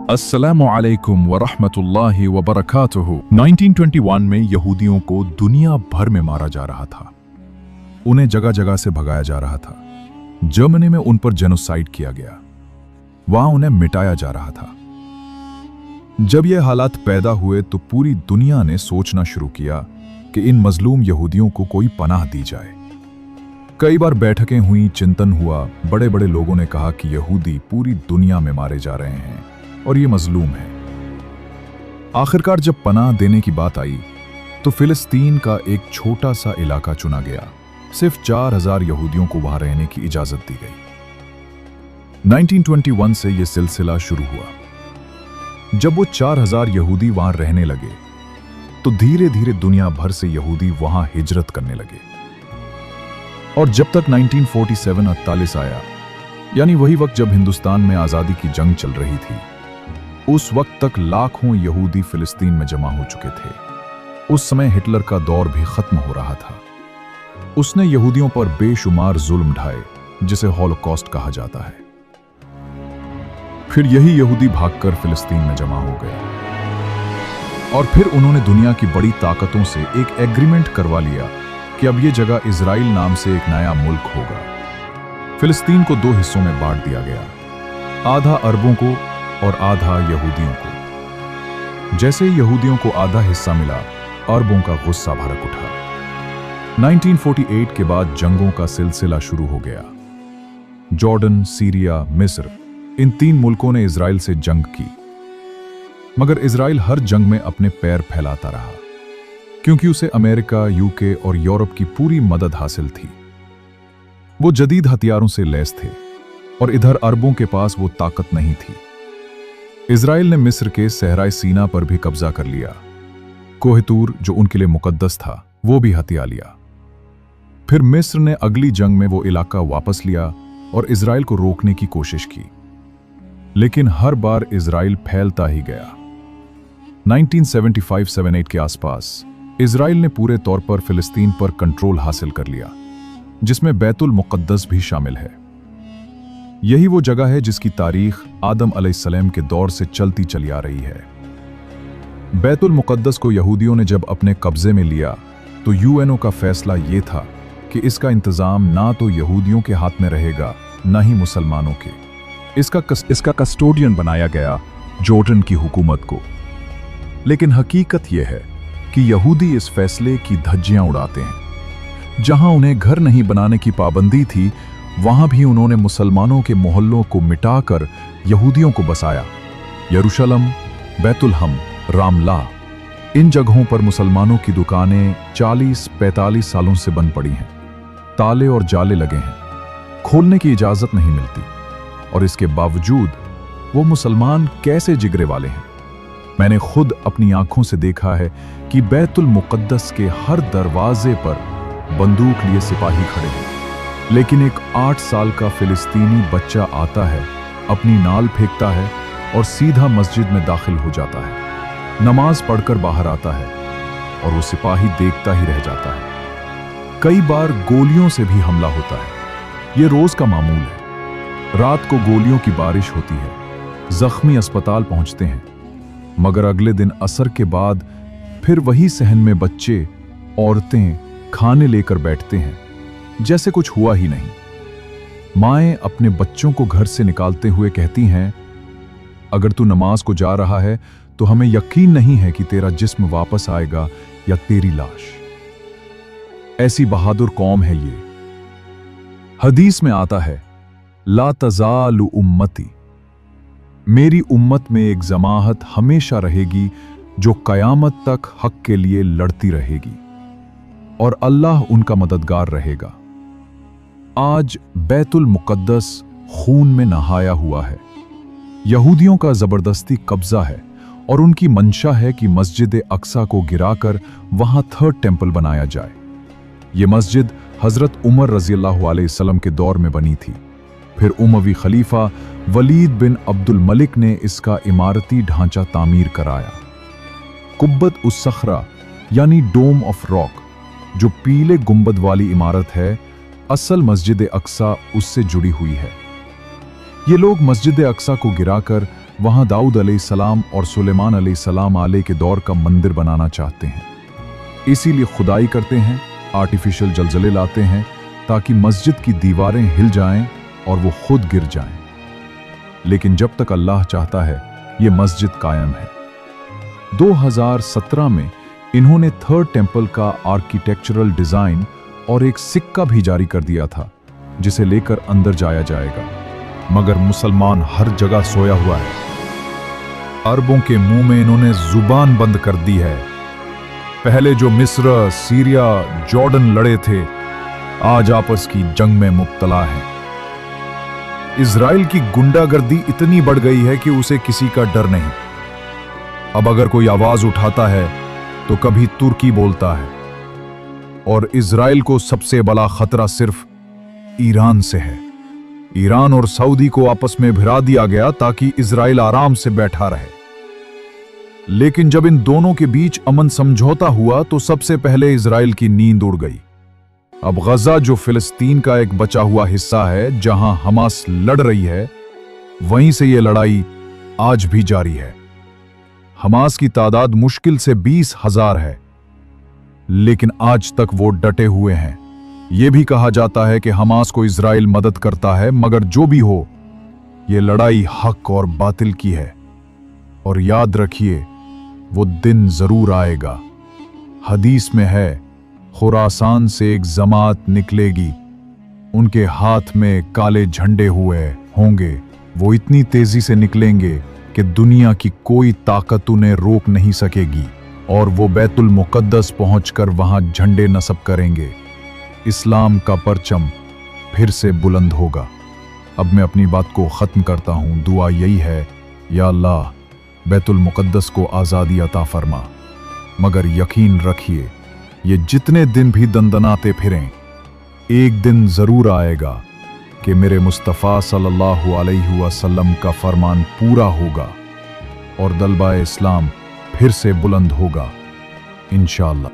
अस्सलामु अलैकुम व रहमतुल्लाहि व बरकातुहू। 1921 में यहूदियों को दुनिया भर में मारा जा रहा था। उन्हें जगह जगह से भगाया जा रहा था। जर्मनी में उन पर जेनोसाइड किया गया, वहां उन्हें मिटाया जा रहा था। जब ये हालात पैदा हुए तो पूरी दुनिया ने सोचना शुरू किया कि इन मजलूम यहूदियों को कोई पनाह दी जाए। कई बार बैठकें हुई, चिंतन हुआ। बड़े बड़े लोगों ने कहा कि यहूदी पूरी दुनिया में मारे जा रहे हैं और ये मजलूम है। आखिरकार जब पनाह देने की बात आई तो फिलिस्तीन का एक छोटा सा इलाका चुना गया। सिर्फ 4000 यहूदियों को वहां रहने की इजाजत दी गई। 1921 से यह सिलसिला शुरू हुआ। जब वो 4000 यहूदी वहां रहने लगे तो धीरे धीरे दुनिया भर से यहूदी वहां हिजरत करने लगे। और जब तक 1947-48 आया, यानी वही वक्त जब हिंदुस्तान में आजादी की जंग चल रही थी, उस वक्त तक लाखों यहूदी फिलिस्तीन में जमा हो चुके थे। उस समय हिटलर का दौर भी खत्म हो रहा था। उसने यहूदियों पर बेशुमार जुल्म ढाए, जिसे हॉलोकॉस्ट कहा जाता है। फिर यही यहूदी भागकर फिलिस्तीन में जमा हो गए और फिर उन्होंने दुनिया की बड़ी ताकतों से एक एग्रीमेंट करवा लिया कि अब यह जगह इजराइल नाम से एक नया मुल्क होगा। फिलिस्तीन को 2 हिस्सों में बांट दिया गया, आधा अरबों को और आधा यहूदियों को। जैसे ही यहूदियों को आधा हिस्सा मिला, अरबों का गुस्सा भड़क उठा। 1948 के बाद जंगों का सिलसिला शुरू हो गया। जॉर्डन, सीरिया, मिस्र, इन 3 मुल्कों ने इजराइल से जंग की, मगर इजराइल हर जंग में अपने पैर फैलाता रहा, क्योंकि उसे अमेरिका, यूके और यूरोप की पूरी मदद हासिल थी। वो जदीद हथियारों से लैस थे और इधर अरबों के पास वो ताकत नहीं थी। इजराइल ने मिस्र के सहराए सीना पर भी कब्जा कर लिया। कोहितूर, जो उनके लिए मुकद्दस था, वो भी हथिया लिया। फिर मिस्र ने अगली जंग में वो इलाका वापस लिया और इजराइल को रोकने की कोशिश की, लेकिन हर बार इजराइल फैलता ही गया। 1975-78 के आसपास इजराइल ने पूरे तौर पर फिलिस्तीन पर कंट्रोल हासिल कर लिया, जिसमें बैतुल मुक़द्दस भी शामिल है। यही वो जगह है जिसकी तारीख आदम अलैहिस्सलाम के दौर से चलती चली आ रही है। बैतुल मुक़द्दस को यहूदियों ने जब अपने कब्जे में लिया तो यूएनओ का फैसला ये था कि इसका इंतजाम ना तो यहूदियों के हाथ में रहेगा, ना ही मुसलमानों के। इसका कस्टोडियन बनाया गया जॉर्डन की हुकूमत को। लेकिन हकीकत यह है कि यहूदी इस फैसले की धज्जियां उड़ाते हैं। जहां उन्हें घर नहीं बनाने की पाबंदी थी, वहां भी उन्होंने मुसलमानों के मोहल्लों को मिटाकर यहूदियों को बसाया। यरूशलम, बैतुलहम, रामला, इन जगहों पर मुसलमानों की दुकानें 40-45 सालों से बंद पड़ी हैं। ताले और जाले लगे हैं, खोलने की इजाजत नहीं मिलती, और इसके बावजूद वो मुसलमान कैसे जिगरे वाले हैं। मैंने खुद अपनी आंखों से देखा है कि बैतुल मुक़द्दस के हर दरवाजे पर बंदूक लिए सिपाही खड़े हैं, लेकिन एक 8 साल का फिलिस्तीनी बच्चा आता है, अपनी नाल फेंकता है और सीधा मस्जिद में दाखिल हो जाता है, नमाज पढ़कर बाहर आता है, और वो सिपाही देखता ही रह जाता है। कई बार गोलियों से भी हमला होता है। ये रोज का मामूल है। रात को गोलियों की बारिश होती है, जख्मी अस्पताल पहुंचते हैं, मगर अगले दिन असर के बाद फिर वही सहन में बच्चे, औरतें खाने लेकर बैठते हैं, जैसे कुछ हुआ ही नहीं। माएं अपने बच्चों को घर से निकालते हुए कहती हैं, अगर तू नमाज को जा रहा है तो हमें यकीन नहीं है कि तेरा जिस्म वापस आएगा या तेरी लाश। ऐसी बहादुर कौम है ये। हदीस में आता है, ला तज़ालु उम्मती, मेरी उम्मत में एक जमाहत हमेशा रहेगी जो कयामत तक हक के लिए लड़ती रहेगी, और अल्लाह उनका मददगार रहेगा। आज बैतुल मुक़द्दस खून में नहाया हुआ है। यहूदियों का जबरदस्ती कब्जा है और उनकी मंशा है कि मस्जिद अक्सा को गिराकर वहां 3rd टेंपल बनाया जाए। यह मस्जिद हजरत उमर रज़ियल्लाहु अलैहि वसल्लम के दौर में बनी थी। फिर उमवी खलीफा वलीद बिन अब्दुल मलिक ने इसका इमारती ढांचा तामीर कराया। कुब्बत उस सखरा यानी डोम ऑफ रॉक, जो पीले गुंबद वाली इमारत है, असल मस्जिद अक्सा उससे जुड़ी हुई है। ये लोग मस्जिद अक्सा को गिराकर वहां दाऊद अलैहिस्सलाम और सुलेमान अलैहिस्सलाम आले के दौर का मंदिर बनाना चाहते हैं। इसीलिए खुदाई करते हैं, आर्टिफिशियल जलजले लाते हैं ताकि मस्जिद की दीवारें हिल जाएं और वो खुद गिर जाएं। लेकिन जब तक अल्लाह चाहता है ये मस्जिद कायम है। 2017 में इन्होंने थर्ड टेंपल का आर्किटेक्चरल डिजाइन और एक सिक्का भी जारी कर दिया था जिसे लेकर अंदर जाया जाएगा। मगर मुसलमान हर जगह सोया हुआ है। अरबों के मुंह में इन्होंने जुबान बंद कर दी है। पहले जो मिस्र, सीरिया, जॉर्डन लड़े थे, आज आपस की जंग में मुब्तला है। इजराइल की गुंडागर्दी इतनी बढ़ गई है कि उसे किसी का डर नहीं। अब अगर कोई आवाज उठाता है तो कभी तुर्की बोलता है, और इजराइल को सबसे बड़ा खतरा सिर्फ ईरान से है। ईरान और सऊदी को आपस में भिड़ा दिया गया ताकि इजराइल आराम से बैठा रहे। लेकिन जब इन दोनों के बीच अमन समझौता हुआ तो सबसे पहले इजराइल की नींद उड़ गई। अब गजा, जो फिलिस्तीन का एक बचा हुआ हिस्सा है जहां हमास लड़ रही है, वहीं से यह लड़ाई आज भी जारी है। हमास की तादाद मुश्किल से 20,000 है, लेकिन आज तक वो डटे हुए हैं। यह भी कहा जाता है कि हमास को इजराइल मदद करता है, मगर जो भी हो, यह लड़ाई हक और बातिल की है। और याद रखिए, वो दिन जरूर आएगा। हदीस में है, खुरासान से एक जमात निकलेगी, उनके हाथ में काले झंडे हुए होंगे। वो इतनी तेजी से निकलेंगे कि दुनिया की कोई ताकत उन्हें रोक नहीं सकेगी, और वो बैतुल मुकद्दस पहुंचकर वहां झंडे नस्ब करेंगे। इस्लाम का परचम फिर से बुलंद होगा। अब मैं अपनी बात को खत्म करता हूं। दुआ यही है, या अल्लाह, बैतुल मुकद्दस को आज़ादी अता फरमा। मगर यकीन रखिए, ये जितने दिन भी दंदनाते फिरें, एक दिन जरूर आएगा कि मेरे मुस्तफ़ा सल्लल्लाहु अलैहि वसल्लम का फरमान पूरा होगा और दलबा इस्लाम फिर से बुलंद होगा, इंशाअल्लाह।